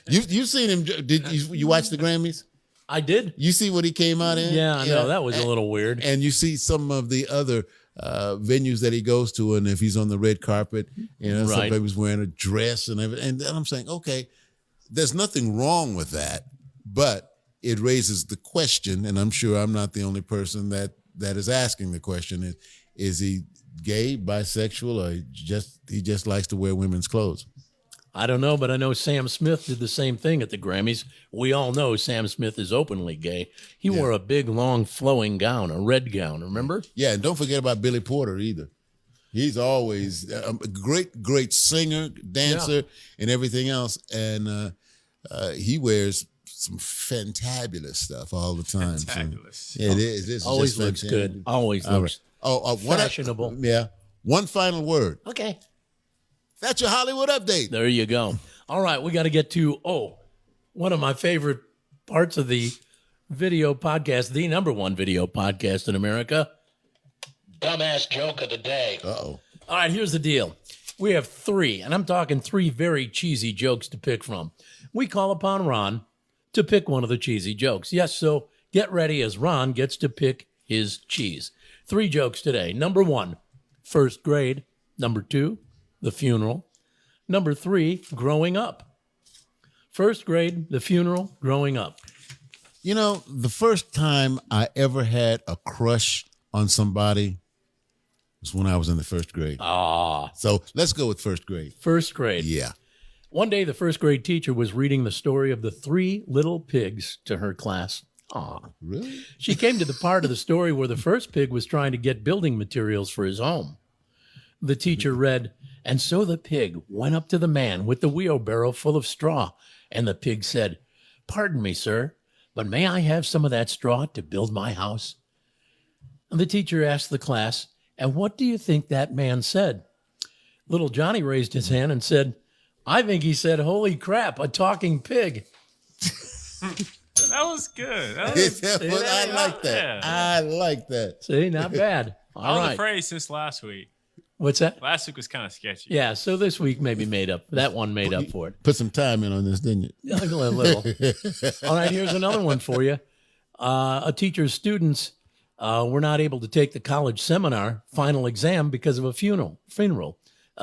You've seen him? Did you watch the Grammys? I did. You see what he came out in? Yeah, I know that was a little weird. And you see some of the other venues that he goes to, and if he's on the red carpet, somebody was wearing a dress and everything. And I'm saying, okay, there's nothing wrong with that, but it raises the question, and I'm sure I'm not the only person that is asking the question: is he gay, bisexual, or he just likes to wear women's clothes? I don't know, but I know Sam Smith did the same thing at the Grammys. We all know Sam Smith is openly gay. He wore a big, long, flowing gown, a red gown, remember? Yeah, and don't forget about Billy Porter either. He's always a great singer, dancer, and everything else. And he wears some fantabulous stuff all the time. Fantabulous. So, it is. It's always just looks good. Always looks fashionable. One final word. Okay. That's your Hollywood update. There you go. All right, we got to get to, one of my favorite parts of the video podcast, the number one video podcast in America. Dumbass joke of the day. Uh-oh. All right, here's the deal. We have three, and I'm talking three very cheesy jokes to pick from. We call upon Ron to pick one of the cheesy jokes. Yes, so get ready as Ron gets to pick his cheese. Three jokes today. Number one, first grade. Number two, the funeral. Number three, growing up. First grade, the funeral, growing up. You know, the first time I ever had a crush on somebody was when I was in the first grade. So let's go with first grade. First grade. Yeah. One day, the first grade teacher was reading the story of the three little pigs to her class. Really? She came to the part of the story where the first pig was trying to get building materials for his home. The teacher read, "And so the pig went up to the man with the wheelbarrow full of straw, and the pig said, 'Pardon me, sir, but may I have some of that straw to build my house?' And the teacher asked the class, 'And what do you think that man said?' Little Johnny raised his hand and said, 'I think he said, holy crap, a talking pig.'" That was good. I like that. Yeah. I like that. See, not bad. All I was right. afraid since last week. What's that? Last week was kind of sketchy. Yeah, so this week maybe made up. That one made up for it. Put some time in on this, didn't you? A little. All right, here's another one for you. A teacher's students were not able to take the college seminar final exam because of a funeral.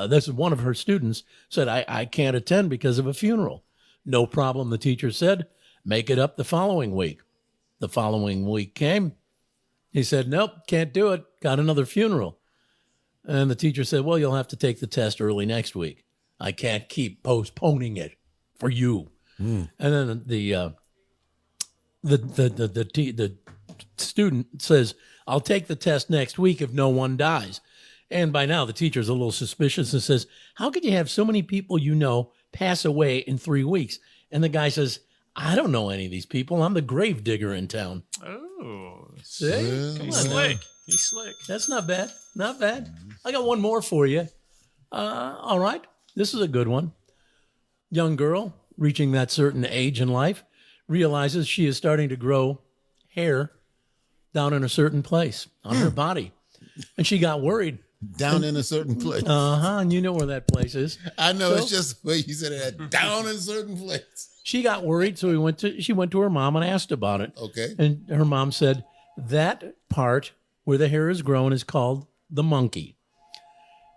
This is one of her students said, I can't attend because of a funeral. No problem, the teacher said. Make it up the following week. The following week came. He said, nope, can't do it. Got another funeral. And the teacher said, well, you'll have to take the test early next week. I can't keep postponing it for you. And then the student says, I'll take the test next week if no one dies. And by now the teacher's a little suspicious and says, how could you have so many people you know pass away in 3 weeks? And the guy says, I don't know any of these people. I'm the grave digger in town. Oh, see? He's slick. He's slick. That's not bad. Not bad. I got one more for you. All right. This is a good one. Young girl reaching that certain age in life realizes she is starting to grow hair down in a certain place on her body. And she got worried. Down in a certain place. And you know where that place is. I know. It's just the way you said it. Down in a certain place. She got worried, so she went to her mom and asked about it. Okay. And her mom said, that part where the hair is grown is called the monkey.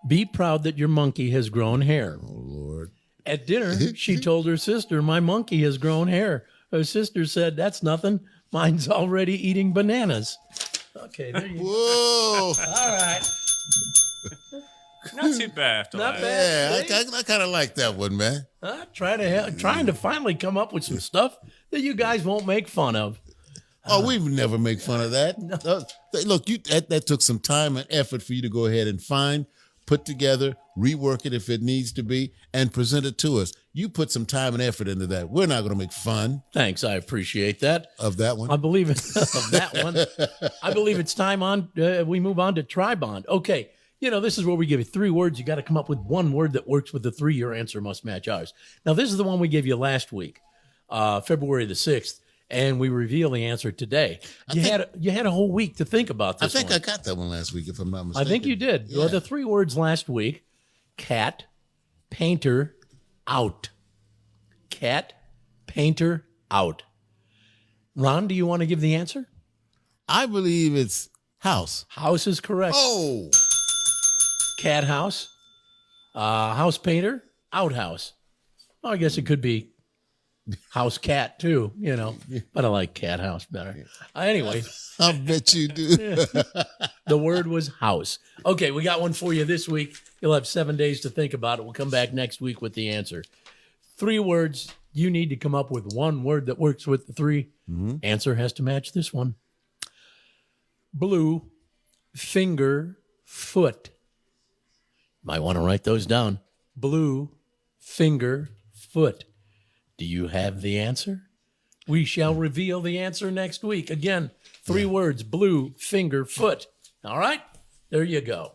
Be proud that your monkey has grown hair. Oh, Lord. At dinner, she told her sister, my monkey has grown hair. Her sister said, that's nothing. Mine's already eating bananas. Okay, there you go. Whoa. All right. Not too bad after Not that. bad. Yeah, I kind of like that one, man. Trying to finally come up with some stuff that you guys won't make fun of. Oh, we would never make fun of that. Look, that took some time and effort for you to go ahead and find, put together, rework it if it needs to be, and present it to us. You put some time and effort into that. We're not going to make fun. Thanks, I appreciate that. Of that one? I believe it. Of that one. I believe it's time we move on to Tribond. Okay, this is where we give you 3 words. You got to come up with one word that works with the 3. Your answer must match ours. Now, this is the one we gave you last week, February the 6th. And we reveal the answer today. You had a whole week to think about this. I think I got that one last week, if I'm not mistaken. I think you did. Yeah. Well, the 3 words last week: cat, painter, out. Cat, painter, out. Ron, do you want to give the answer? I believe it's house. House is correct. Oh, cat house, house painter, outhouse. Well, I guess it could be house cat too, but I like cat house better. Anyway, I bet you do. The word was house. Okay, we got one for you this week. You'll have 7 days to think about it. We'll come back next week with the answer. 3 words. You need to come up with one word that works with the 3. Answer has to match this one. Blue, finger, foot. Might want to write those down. Blue, finger, foot. Do you have the answer? We shall reveal the answer next week. Again, 3 words: blue, finger, foot. All right? There you go.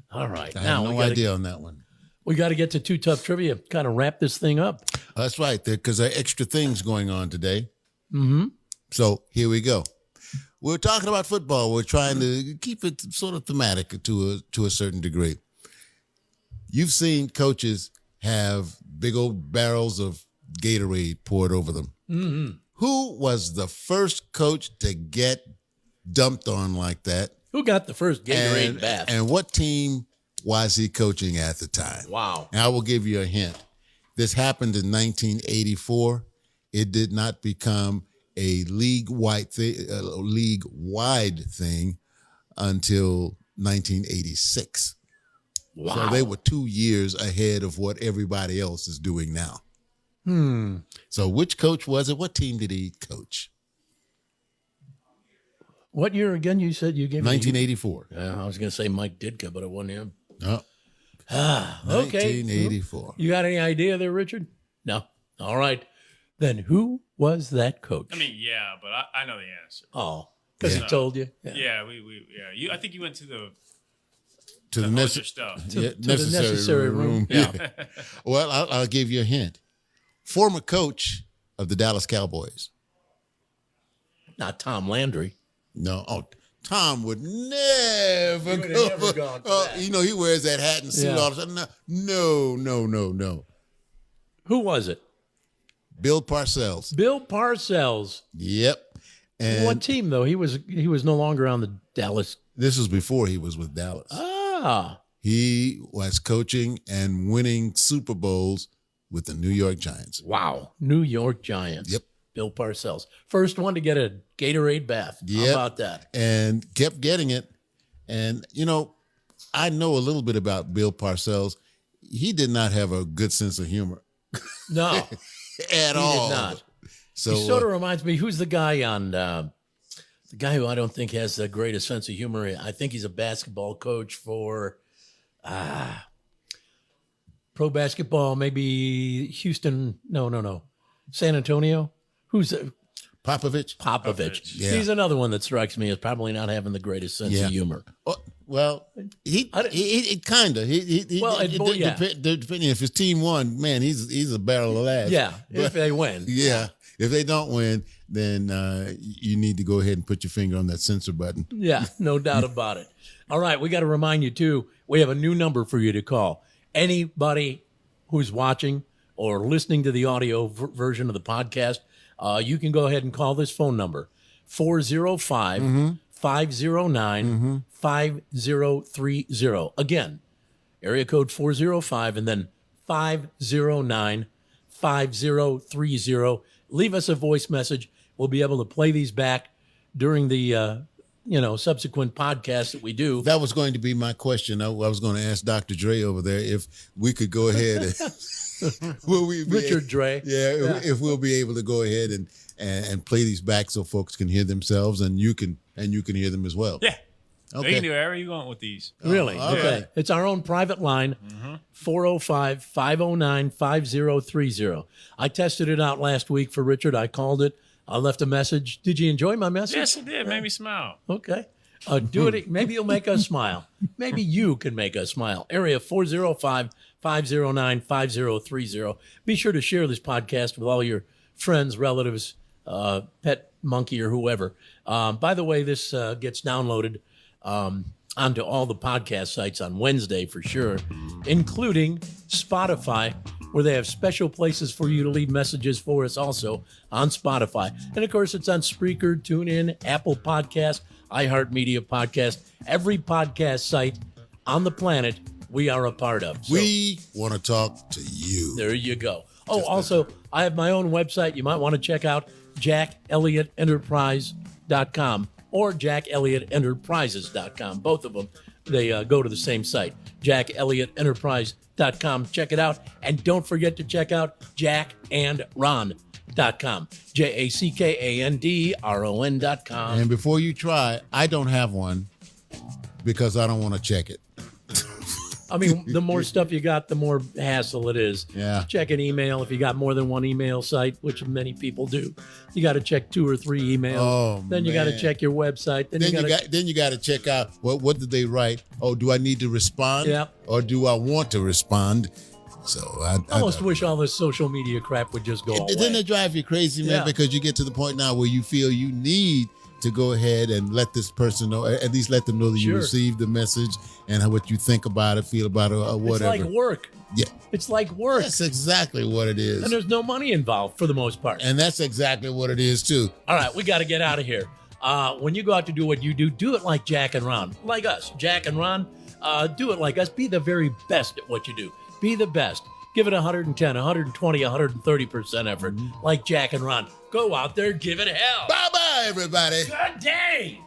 All right. I have no idea on that one. We got to get to Too Tough Trivia, kind of wrap this thing up. That's right, because there are extra things going on today. Mm-hmm. So here we go. We're talking about football. We're trying to keep it sort of thematic to a certain degree. You've seen coaches have big old barrels of Gatorade poured over them. Mm-hmm. Who was the first coach to get dumped on like that? Who got the first Gatorade bath? And what team was he coaching at the time? Wow. And I will give you a hint. This happened in 1984. It did not become a league-wide thing until 1986. Wow. So they were 2 years ahead of what everybody else is doing now. So which coach was it? What team did he coach? What year again? You said you gave 1984. Yeah, I was going to say Mike Ditka, but it wasn't him. Oh. Okay. 1984. You got any idea there, Richard? No. All right. Then who was that coach? I mean, yeah, but I know the answer. Oh, because he told you? Yeah, I think you went to the stuff. To the necessary room. Yeah. Well, I'll give you a hint. Former coach of the Dallas Cowboys. Not Tom Landry. No. Oh, Tom would never go. Never gone for that. He wears that hat and suit all the time. No. Who was it? Bill Parcells. Bill Parcells. Yep. And what team though? He was no longer on the Dallas. This was before he was with Dallas. Ah. He was coaching and winning Super Bowls with the New York Giants. Wow. New York Giants. Yep. Bill Parcells. First one to get a Gatorade bath. How about that? And kept getting it. And, you know, I know a little bit about Bill Parcells. He did not have a good sense of humor. No. At all. He did not. So, he sort of reminds me, who's the guy on, the guy who I don't think has the greatest sense of humor? I think he's a basketball coach for pro basketball, maybe Houston. No. San Antonio. Who's Popovich? Popovich. Yeah. He's another one that strikes me as probably not having the greatest sense of humor. Oh, well, he kind of. Depending if his team won, man, he's a barrel of laughs. Yeah, if they win. Yeah. If they don't win, then you need to go ahead and put your finger on that censor button. Yeah, no doubt about it. All right, we got to remind you, too, we have a new number for you to call. Anybody who's watching or listening to the audio version of the podcast, you can go ahead and call this phone number, 405-509-5030. Again, area code 405 and then 509-5030. Leave us a voice message. We'll be able to play these back during the subsequent podcasts that we do. That was going to be my question. I was going to ask Dr. Dre over there if we could go ahead and Richard Dre. Yeah, if we'll be able to go ahead and play these back so folks can hear themselves and you can hear them as well. Yeah. Okay. They can do whatever you want with these. Really? Okay. Right. It's our own private line, 405-509-5030. I tested it out last week for Richard. I called it. I left a message. Did you enjoy my message? Yes, it did. Made me smile. Okay. Do it. Maybe you'll make us smile. Maybe you can make us smile. Area 405-509-5030. Be sure to share this podcast with all your friends, relatives, pet monkey, or whoever. By the way, this gets downloaded onto all the podcast sites on Wednesday for sure, including Spotify, where they have special places for you to leave messages for us also on Spotify. And of course, it's on Spreaker, TuneIn, Apple Podcast, iHeartMedia Podcast, every podcast site on the planet we are a part of. So, we want to talk to you. There you go. Oh, also, I have my own website you might want to check out, JackElliottEnterprise.com or JackElliottEnterprises.com. Both of them, they go to the same site, JackElliottEnterprise.com. Check it out. And don't forget to check out JackandRon.com. JackandRon.com. And before you try, I don't have one because I don't want to check it. I mean, the more stuff you got, the more hassle it is. Yeah. Check an email if you got more than one email site, which many people do. You got to check 2 or 3 emails. Oh, then you got to check your website. Then you got to check out what did they write? Oh, do I need to respond? Yep. Or do I want to respond? So I almost wish all this social media crap would just go away. Doesn't it drive you crazy, man? Yeah. Because you get to the point now where you feel you need to go ahead and let this person know, at least let them know that you received the message and what you think about it, feel about it, or whatever. It's like work. Yeah. It's like work. That's exactly what it is. And there's no money involved for the most part. And that's exactly what it is, too. All right, we got to get out of here. When you go out to do what you do it like Jack and Ron. Like us. Jack and Ron, do it like us. Be the very best at what you do. Be the best. Give it 110, 120, 130% effort. Like Jack and Ron. Go out there, give it hell. Bye-bye, everybody. Good day.